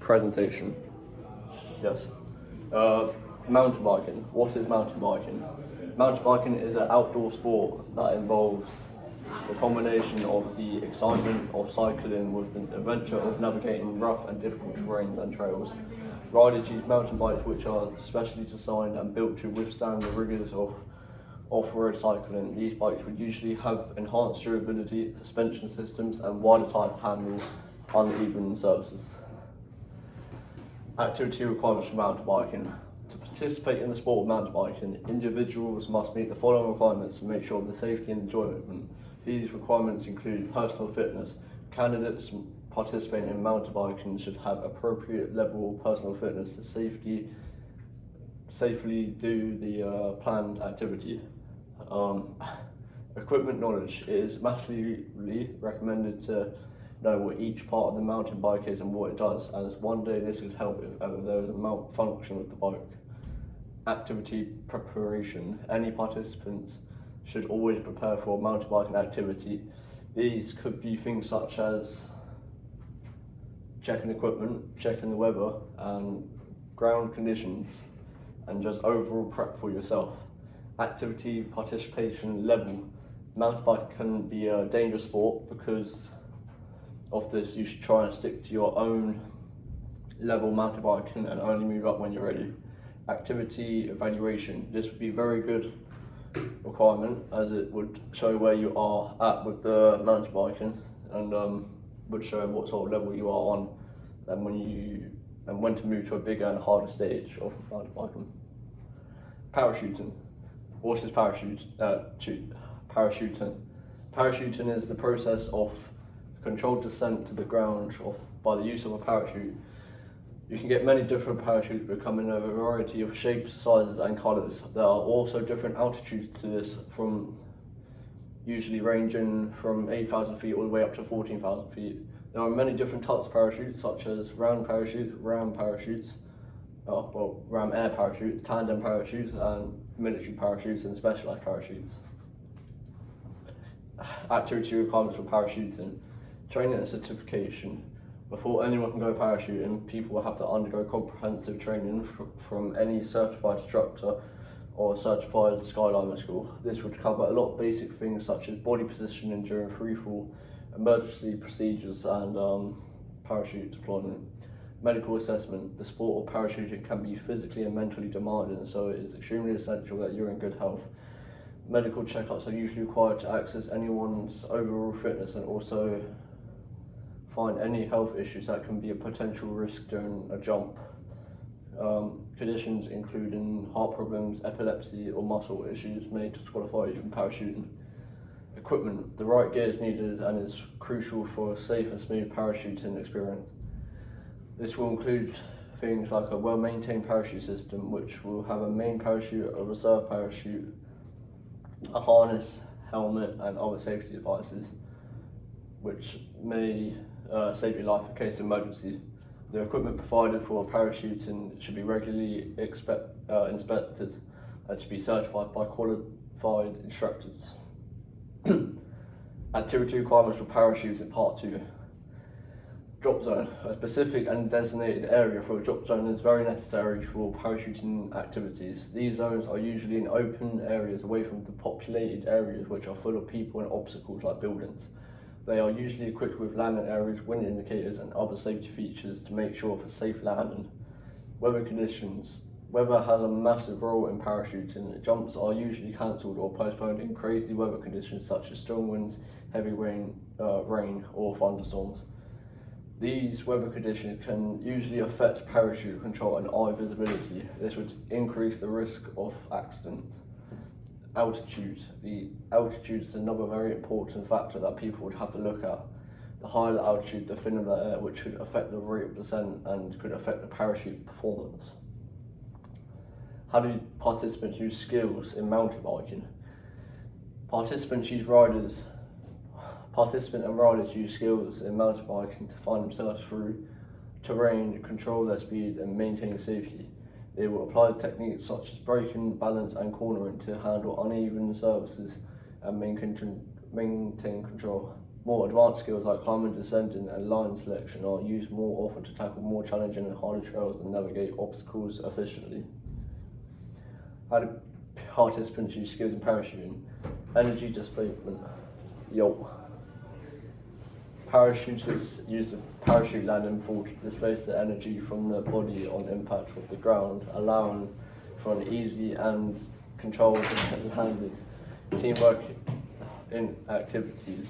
presentation. Yes. Mountain biking. What is mountain biking? Mountain biking is an outdoor sport that involves the combination of the excitement of cycling with the adventure of navigating rough and difficult terrains and trails. Riders use mountain bikes which are specially designed and built to withstand the rigours of off-road cycling. These bikes would usually have enhanced durability, suspension systems and wider type handles, uneven surfaces. Activity requirements for mountain biking. To participate in the sport of mountain biking, individuals must meet the following requirements to make sure of the safety and enjoyment. These requirements include personal fitness. Candidates participating in mountain biking should have appropriate level of personal fitness to safely do the planned activity. Equipment knowledge. It is massively recommended to know what each part of the mountain bike is and what it does, as one day this would help if ever there was a malfunction with the bike. Activity preparation. Any participants should always prepare for a mountain biking activity. These could be things such as checking equipment, checking the weather and ground conditions, and just overall prep for yourself. Activity participation level. Mountain biking can be a dangerous sport. Because of this, you should try and stick to your own level mountain biking and only move up when you're ready. Activity evaluation. This would be a very good requirement, as it would show where you are at with the mountain biking and would show what sort of level you are on and when to move to a bigger and harder stage of mountain biking. Parachuting. What is parachuting? Parachuting is the process of controlled descent to the ground by the use of a parachute. You can get many different parachutes that come in a variety of shapes, sizes and colours. There are also different altitudes to this, from usually ranging from 8,000 feet all the way up to 14,000 feet. There are many different types of parachutes, such as round parachutes, ram air parachutes, tandem parachutes and military parachutes and specialised parachutes. Activity requirements for parachuting. Training and certification. Before anyone can go parachuting, people will have to undergo comprehensive training from any certified instructor or certified skydiving school. This would cover a lot of basic things such as body positioning during freefall, emergency procedures and parachute deployment. Medical assessment. The sport of parachuting can be physically and mentally demanding, so it is extremely essential that you're in good health. Medical checkups are usually required to access anyone's overall fitness and also find any health issues that can be a potential risk during a jump. Conditions including heart problems, epilepsy or muscle issues may disqualify you from parachuting. Equipment. The right gear is needed and is crucial for a safe and smooth parachuting experience. This will include things like a well-maintained parachute system, which will have a main parachute, a reserve parachute, a harness, helmet and other safety devices which may save your life in case of emergency. The equipment provided for parachuting should be regularly inspected and should be certified by qualified instructors. Activity requirements for parachuting Part 2. Drop zone. A specific and designated area for a drop zone is very necessary for parachuting activities. These zones are usually in open areas away from the populated areas which are full of people and obstacles like buildings. They are usually equipped with landing areas, wind indicators and other safety features to make sure for safe landing. Weather conditions. Weather has a massive role in parachuting. Jumps are usually cancelled or postponed in crazy weather conditions such as strong winds, heavy rain or thunderstorms. These weather conditions can usually affect parachute control and eye visibility. This would increase the risk of accident. Altitude. The altitude is another very important factor that people would have to look at. The higher the altitude, the thinner the air, which could affect the rate of descent and could affect the parachute performance. How do participants use skills in mountain biking? Participants and riders use skills in mountain biking to find themselves through terrain, control their speed and maintain safety. They will apply techniques such as braking, balance and cornering to handle uneven surfaces and maintain control. More advanced skills like climbing, descending, and line selection are used more often to tackle more challenging and harder trails and navigate obstacles efficiently. How do participants use skills in parachuting? Energy displacement. Parachutists use the parachute landing force to displace the energy from the body on impact with the ground, allowing for an easy and controlled landing. Teamwork in activities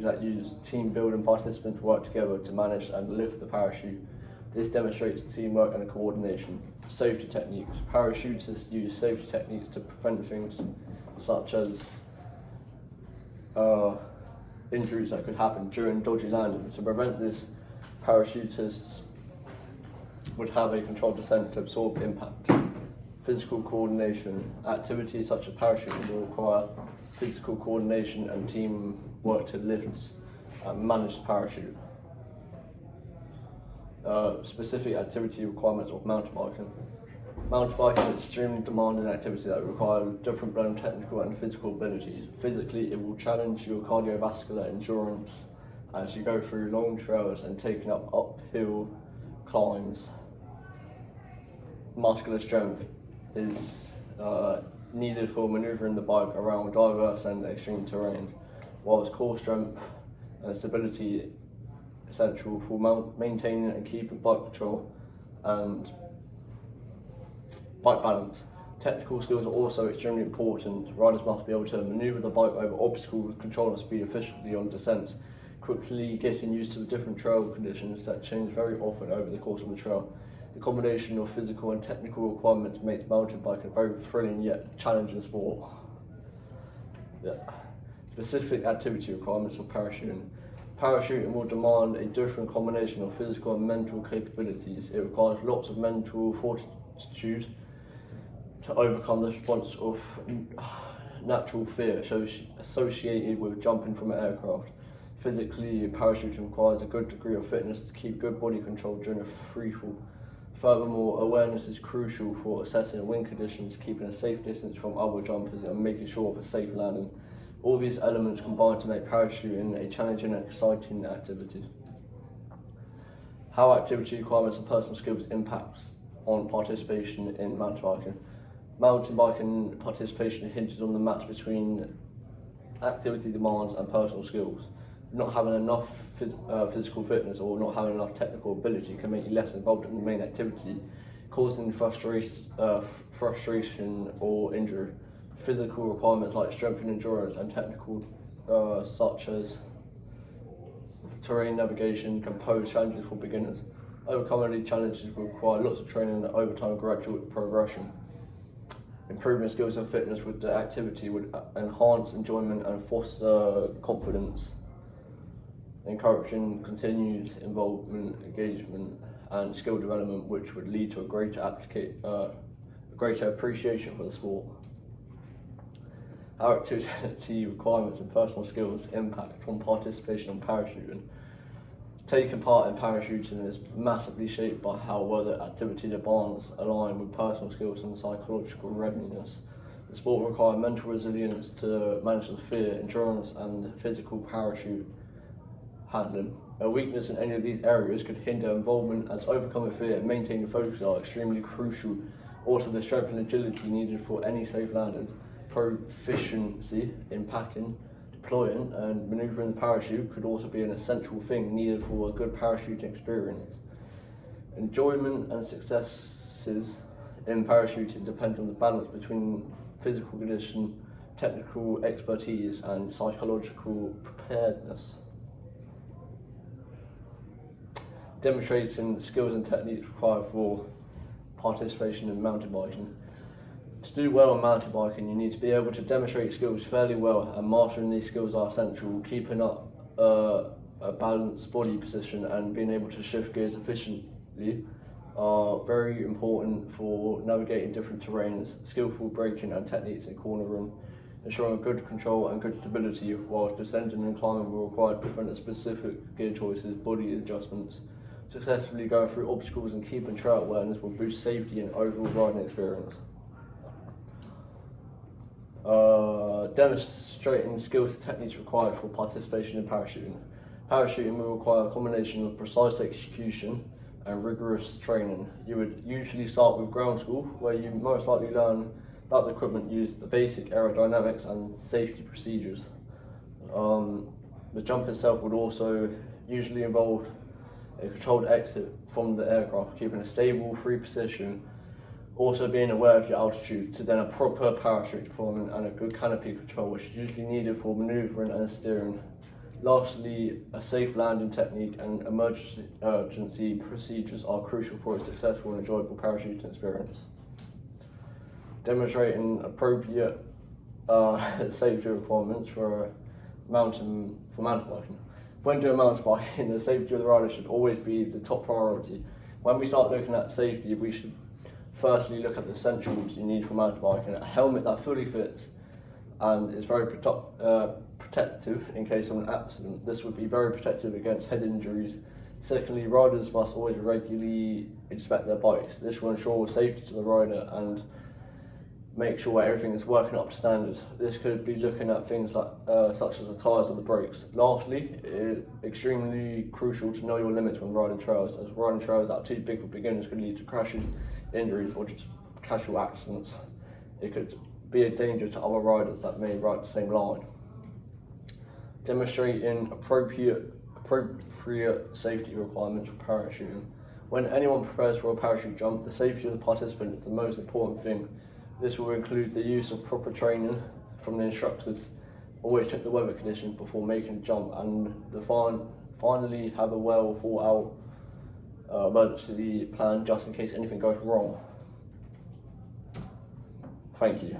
that use team building. Participants work together to manage and lift the parachute. This demonstrates teamwork and coordination. Safety techniques. Parachutists use safety techniques to prevent things such as injuries that could happen during dodgy landings. To prevent this, parachutists would have a controlled descent to absorb impact. Physical coordination. Activities such as parachuting will require physical coordination and teamwork to lift and manage the parachute. Specific activity requirements of mountain biking. Mountain biking is an extremely demanding activity that requires different blend of technical and physical abilities. Physically, it will challenge your cardiovascular endurance as you go through long trails and taking up uphill climbs. Muscular strength is needed for maneuvering the bike around diverse and extreme terrain, whilst core strength and stability essential for maintaining and keeping bike control and bike balance. Technical skills are also extremely important. Riders must be able to maneuver the bike over obstacles, control the speed efficiently on descents, quickly getting used to the different trail conditions that change very often over the course of the trail. The combination of physical and technical requirements makes mountain biking a very thrilling yet challenging sport. Specific activity requirements for parachuting. Parachuting will demand a different combination of physical and mental capabilities. It requires lots of mental fortitude to overcome the response of natural fear associated with jumping from an aircraft. Physically, parachuting requires a good degree of fitness to keep good body control during a free fall. Furthermore, awareness is crucial for assessing wind conditions, keeping a safe distance from other jumpers and making sure of a safe landing. All these elements combine to make parachuting a challenging and exciting activity. How activity requirements and personal skills impacts on participation in mountain biking. Mountain biking participation hinges on the match between activity demands and personal skills. Not having enough physical fitness or not having enough technical ability can make you less involved in the main activity, causing frustration or injury. Physical requirements like strength and endurance and technical such as terrain navigation can pose challenges for beginners. Overcoming these challenges will require lots of training and over time gradual progression. Improving skills and fitness with the activity would enhance enjoyment and foster confidence, encouraging continued involvement, engagement and skill development, which would lead to a greater appreciation for the sport. How activity requirements and personal skills impact on participation in parachuting. Taking part in parachuting is massively shaped by how well the activity demands align with personal skills and psychological readiness. The sport requires mental resilience to manage the fear, endurance and physical parachute handling. A weakness in any of these areas could hinder involvement, as overcoming fear and maintaining focus are extremely crucial. Also, the strength and agility needed for any safe landing. Proficiency in packing, deploying and maneuvering the parachute could also be an essential thing needed for a good parachuting experience. Enjoyment and successes in parachuting depend on the balance between physical condition, technical expertise and psychological preparedness. Demonstrating the skills and techniques required for participation in mountain biking. To do well in mountain biking, you need to be able to demonstrate skills fairly well, and mastering these skills are essential. Keeping up a balanced body position and being able to shift gears efficiently are very important for navigating different terrains. Skillful braking and techniques in cornering, ensuring good control and good stability whilst descending and climbing will require different and specific gear choices, body adjustments. Successfully going through obstacles and keeping trail awareness will boost safety and overall riding experience. Demonstrating skills and techniques required for participation in parachuting. Parachuting will require a combination of precise execution and rigorous training. You would usually start with ground school, where you most likely learn about the equipment used, the basic aerodynamics and safety procedures. The jump itself would also usually involve a controlled exit from the aircraft, keeping a stable, free position, also being aware of your altitude, to then a proper parachute deployment and a good canopy control, which is usually needed for manoeuvring and steering. Lastly, a safe landing technique and emergency procedures are crucial for a successful and enjoyable parachuting experience. Demonstrating appropriate safety requirements for mountain biking. When doing mountain biking, the safety of the rider should always be the top priority. When we start looking at safety, we should firstly look at the essentials you need for mountain biking: a helmet that fully fits and is very protective in case of an accident. This would be very protective against head injuries. Secondly, riders must always regularly inspect their bikes. This will ensure safety to the rider and make sure everything is working up to standard. This could be looking at things like such as the tyres or the brakes. Lastly, it is extremely crucial to know your limits when riding trails, as riding trails that are too big for beginners could lead to crashes, injuries, or just casual accidents. It could be a danger to other riders that may ride the same line. Demonstrating appropriate safety requirements for parachuting. When anyone prepares for a parachute jump, the safety of the participant is the most important thing. This will include the use of proper training from the instructors. Always check the weather conditions before making the jump, and finally have a well thought out emergency plan just in case anything goes wrong. Thank you.